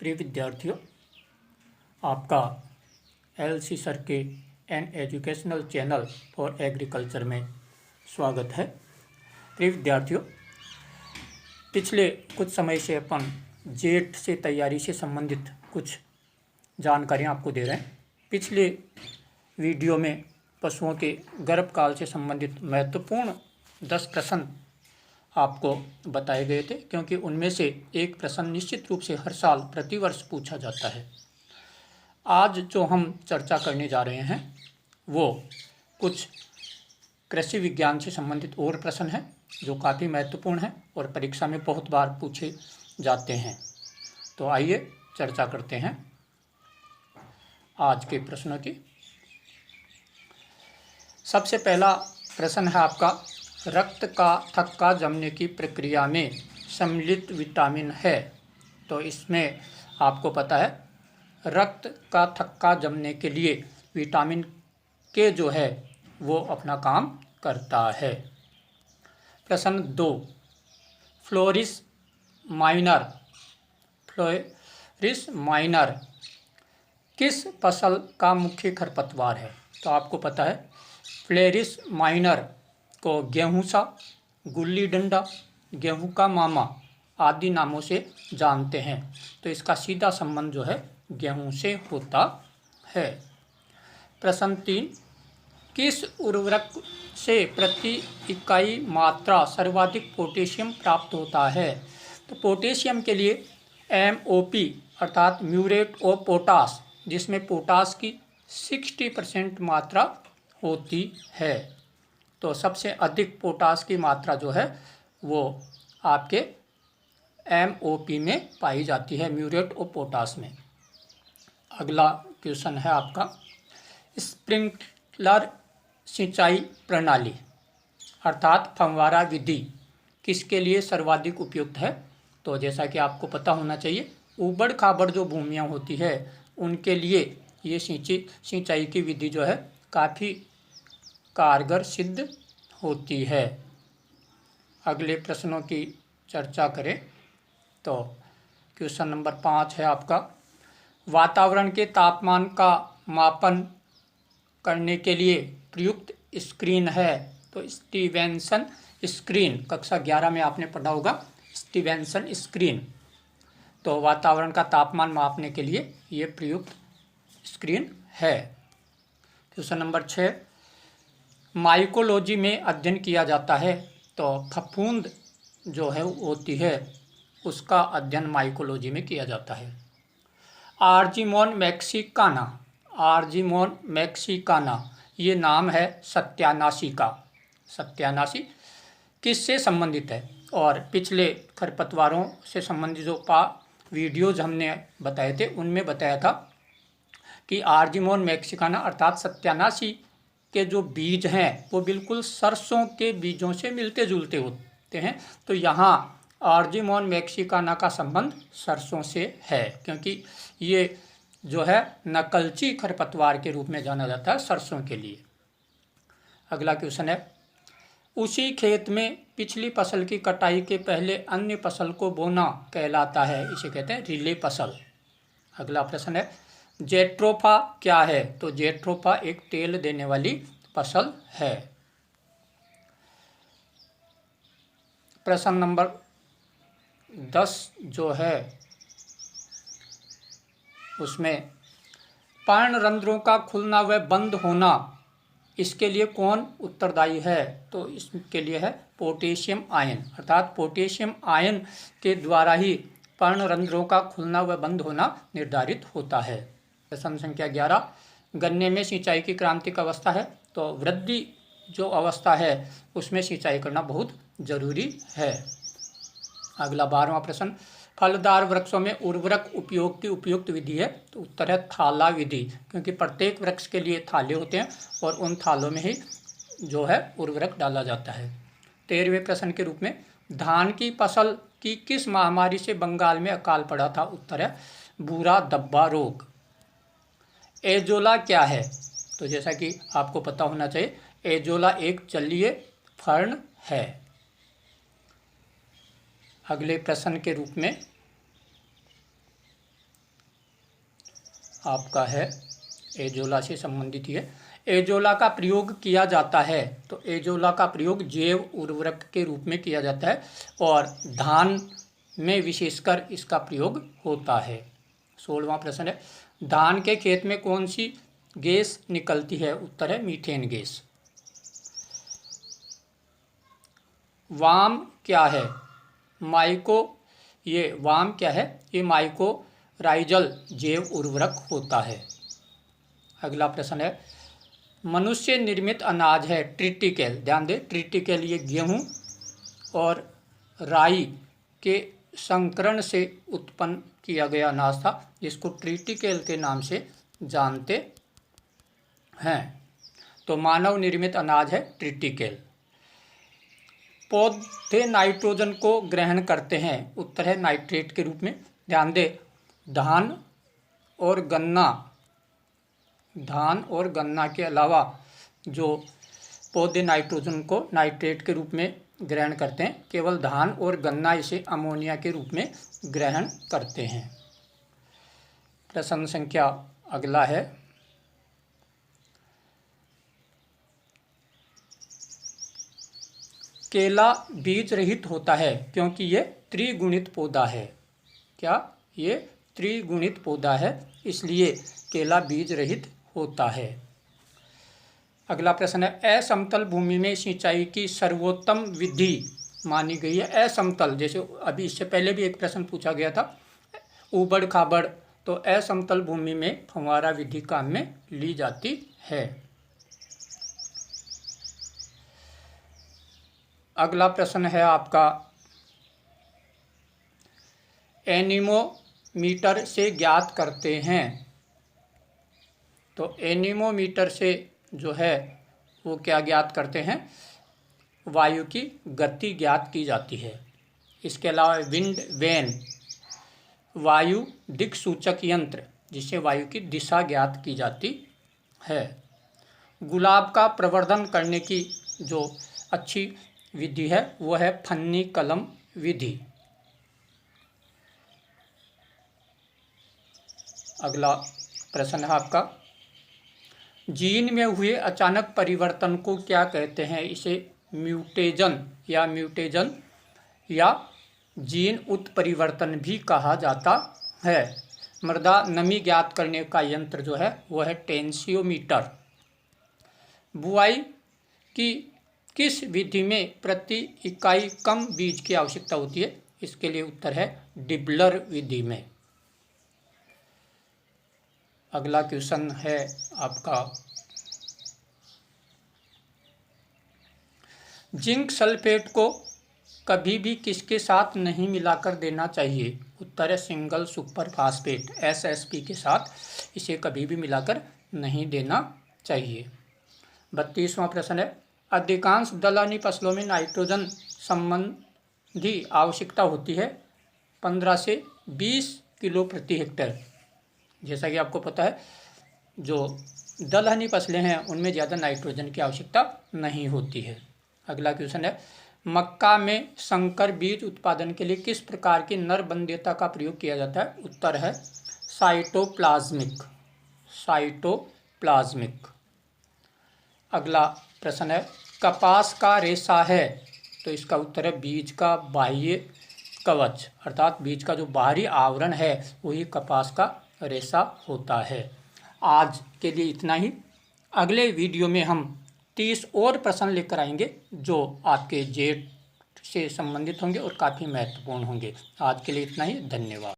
प्रिय विद्यार्थियों, आपका एलसी सर के an educational channel for agriculture में स्वागत है। प्रिय विद्यार्थियों, पिछले कुछ समय से अपन जेट से तैयारी से संबंधित कुछ जानकारियाँ आपको दे रहे हैं। पिछले वीडियो में पशुओं के गर्भकाल से संबंधित महत्वपूर्ण 10 प्रश्न आपको बताए गए थे, क्योंकि उनमें से एक प्रश्न निश्चित रूप से हर साल प्रतिवर्ष पूछा जाता है। आज जो हम चर्चा करने जा रहे हैं वो कुछ कृषि विज्ञान से संबंधित और प्रश्न हैं जो काफ़ी महत्वपूर्ण हैं और परीक्षा में बहुत बार पूछे जाते हैं। तो आइए चर्चा करते हैं आज के प्रश्नों की। सबसे पहला प्रश्न है आपका, रक्त का थक्का जमने की प्रक्रिया में सम्मिलित विटामिन है। तो इसमें आपको पता है रक्त का थक्का जमने के लिए विटामिन के जो है वो अपना काम करता है। प्रश्न 2, फ्लोरिस माइनर किस फसल का मुख्य खरपतवार है? तो आपको पता है फ्लोरिस माइनर को गेहूं सा, गुल्ली डंडा, गेहूं का मामा आदि नामों से जानते हैं। तो इसका सीधा संबंध जो है गेहूं से होता है। प्रश्न 3, किस उर्वरक से प्रति इकाई मात्रा सर्वाधिक पोटेशियम प्राप्त होता है? तो पोटेशियम के लिए MOP अर्थात म्यूरेट ऑफ पोटास, जिसमें पोटास की 60% मात्रा होती है। तो सबसे अधिक पोटास की मात्रा जो है वो आपके MOP में पाई जाती है, म्यूरेट ऑफ पोटास में। अगला क्वेश्चन है आपका, स्प्रिंकलर सिंचाई प्रणाली अर्थात फव्वारा विधि किसके लिए सर्वाधिक उपयुक्त है? तो जैसा कि आपको पता होना चाहिए, ऊबड़ खाबड़ जो भूमियाँ होती है उनके लिए ये सिंचाई की विधि जो है काफ़ी कारगर सिद्ध होती है। अगले प्रश्नों की चर्चा करें तो क्वेश्चन नंबर 5 है आपका, वातावरण के तापमान का मापन करने के लिए प्रयुक्त स्क्रीन है। तो स्टीवेंसन स्क्रीन, कक्षा 11 में आपने पढ़ा होगा स्टीवेंसन स्क्रीन। तो वातावरण का तापमान मापने के लिए ये प्रयुक्त स्क्रीन है। क्वेश्चन नंबर 6, माइकोलॉजी में अध्ययन किया जाता है। तो फफूंद जो है होती है उसका अध्ययन माइकोलॉजी में किया जाता है। आर्जीमोन मैक्सिकाना ये नाम है सत्यानाशी का। सत्यानाशी किससे संबंधित है? और पिछले खरपतवारों से संबंधित जो वीडियोज हमने बताए थे उनमें बताया था कि आर्जीमोन मैक्सिकाना अर्थात सत्यानाशी के जो बीज हैं वो बिल्कुल सरसों के बीजों से मिलते जुलते होते हैं। तो यहाँ आर्जीमोन मैक्सिकाना का संबंध सरसों से है, क्योंकि ये जो है नकलची खरपतवार के रूप में जाना जाता है सरसों के लिए। अगला क्वेश्चन है, उसी खेत में पिछली फसल की कटाई के पहले अन्य फसल को बोना कहलाता है, इसे कहते हैं रिले फसल। अगला प्रश्न है, जेट्रोफा क्या है? तो जेट्रोफा एक तेल देने वाली फसल है। प्रश्न नंबर 10 जो है उसमें पर्णरंध्रों का खुलना व बंद होना, इसके लिए कौन उत्तरदायी है? तो इसके लिए है पोटेशियम आयन, अर्थात पोटेशियम आयन के द्वारा ही पर्णरंध्रों का खुलना व बंद होना निर्धारित होता है। प्रश्न संख्या 11, गन्ने में सिंचाई की क्रांतिक अवस्था है। तो वृद्धि जो अवस्था है उसमें सिंचाई करना बहुत जरूरी है। अगला 12वां प्रश्न, फलदार वृक्षों में उर्वरक उपयोग की उपयुक्त विधि है। तो उत्तर है थाला विधि, क्योंकि प्रत्येक वृक्ष के लिए थाले होते हैं और उन थालों में ही जो है उर्वरक डाला जाता है। 13वें प्रश्न के रूप में, धान की फसल की किस महामारी से बंगाल में अकाल पड़ा था? उत्तर है भूरा धब्बा रोग। एजोला क्या है? तो जैसा कि आपको पता होना चाहिए, एजोला एक जलीय फर्न है। अगले प्रश्न के रूप में आपका है एजोला से संबंधित ही है। एजोला का प्रयोग किया जाता है, तो एजोला का प्रयोग जैव उर्वरक के रूप में किया जाता है और धान में विशेषकर इसका प्रयोग होता है। 16वां प्रश्न है, धान के खेत में कौन सी गैस निकलती है? उत्तर है मीथेन गैस। वाम क्या है? वाम क्या है? ये माइकोराइजल जैव उर्वरक होता है। अगला प्रश्न है, मनुष्य निर्मित अनाज है ट्रिटिकेल। ध्यान दें, ट्रिटिकेल ये गेहूं और राई के संकरण से उत्पन्न किया गया अनाज था, जिसको ट्रिटिकेल के नाम से जानते हैं। तो मानव निर्मित अनाज है ट्रिटिकेल। पौधे नाइट्रोजन को ग्रहण करते हैं। उत्तर है नाइट्रेट के रूप में। ध्यान दें, धान और गन्ना के अलावा जो पौधे नाइट्रोजन को नाइट्रेट के रूप में ग्रहण करते हैं, केवल धान और गन्ना इसे अमोनिया के रूप में ग्रहण करते हैं। प्रश्न संख्या अगला है, केला बीज रहित होता है क्योंकि ये त्रिगुणित पौधा है। क्या? ये त्रिगुणित पौधा है, इसलिए केला बीज रहित होता है। अगला प्रश्न है, असमतल भूमि में सिंचाई की सर्वोत्तम विधि मानी गई है। असमतल, जैसे अभी इससे पहले भी एक प्रश्न पूछा गया था, ऊबड़ खाबड़, तो असमतल भूमि में फव्वारा विधि काम में ली जाती है। अगला प्रश्न है आपका, एनीमोमीटर से ज्ञात करते हैं। तो एनीमोमीटर से जो है वो क्या ज्ञात करते हैं? वायु की गति ज्ञात की जाती है। इसके अलावा विंड वेन, वायु दिक्सूचक यंत्र, जिससे वायु की दिशा ज्ञात की जाती है। गुलाब का प्रवर्धन करने की जो अच्छी विधि है वो है फन्नी कलम विधि। अगला प्रश्न है आपका, जीन में हुए अचानक परिवर्तन को क्या कहते हैं? इसे म्यूटेजन या जीन उत्परिवर्तन भी कहा जाता है। मृदा नमी ज्ञात करने का यंत्र जो है वो है टेंसियोमीटर। बुआई की किस विधि में प्रति इकाई कम बीज की आवश्यकता होती है? इसके लिए उत्तर है डिबलर विधि में। अगला क्वेश्चन है आपका, जिंक सल्फेट को कभी भी किसके साथ नहीं मिलाकर देना चाहिए? उत्तर है सिंगल सुपर फास्फेट SSP के साथ इसे कभी भी मिलाकर नहीं देना चाहिए। 32वां प्रश्न है, अधिकांश दलहनी फसलों में नाइट्रोजन संबंधी आवश्यकता होती है 15 से 20 किलो प्रति हेक्टेयर। जैसा कि आपको पता है, जो दलहनी फसलें हैं उनमें ज़्यादा नाइट्रोजन की आवश्यकता नहीं होती है। अगला क्वेश्चन है, मक्का में संकर बीज उत्पादन के लिए किस प्रकार की नर वंध्यता का प्रयोग किया जाता है? उत्तर है साइटोप्लाज्मिक। अगला प्रश्न है, कपास का रेशा है, तो इसका उत्तर है बीज का बाह्य कवच, अर्थात बीज का जो बाहरी आवरण है वही कपास का रेशा होता है। आज के लिए इतना ही। अगले वीडियो में हम 30 और प्रश्न लेकर आएंगे जो आपके जेट से संबंधित होंगे और काफ़ी महत्वपूर्ण होंगे। आज के लिए इतना ही, धन्यवाद।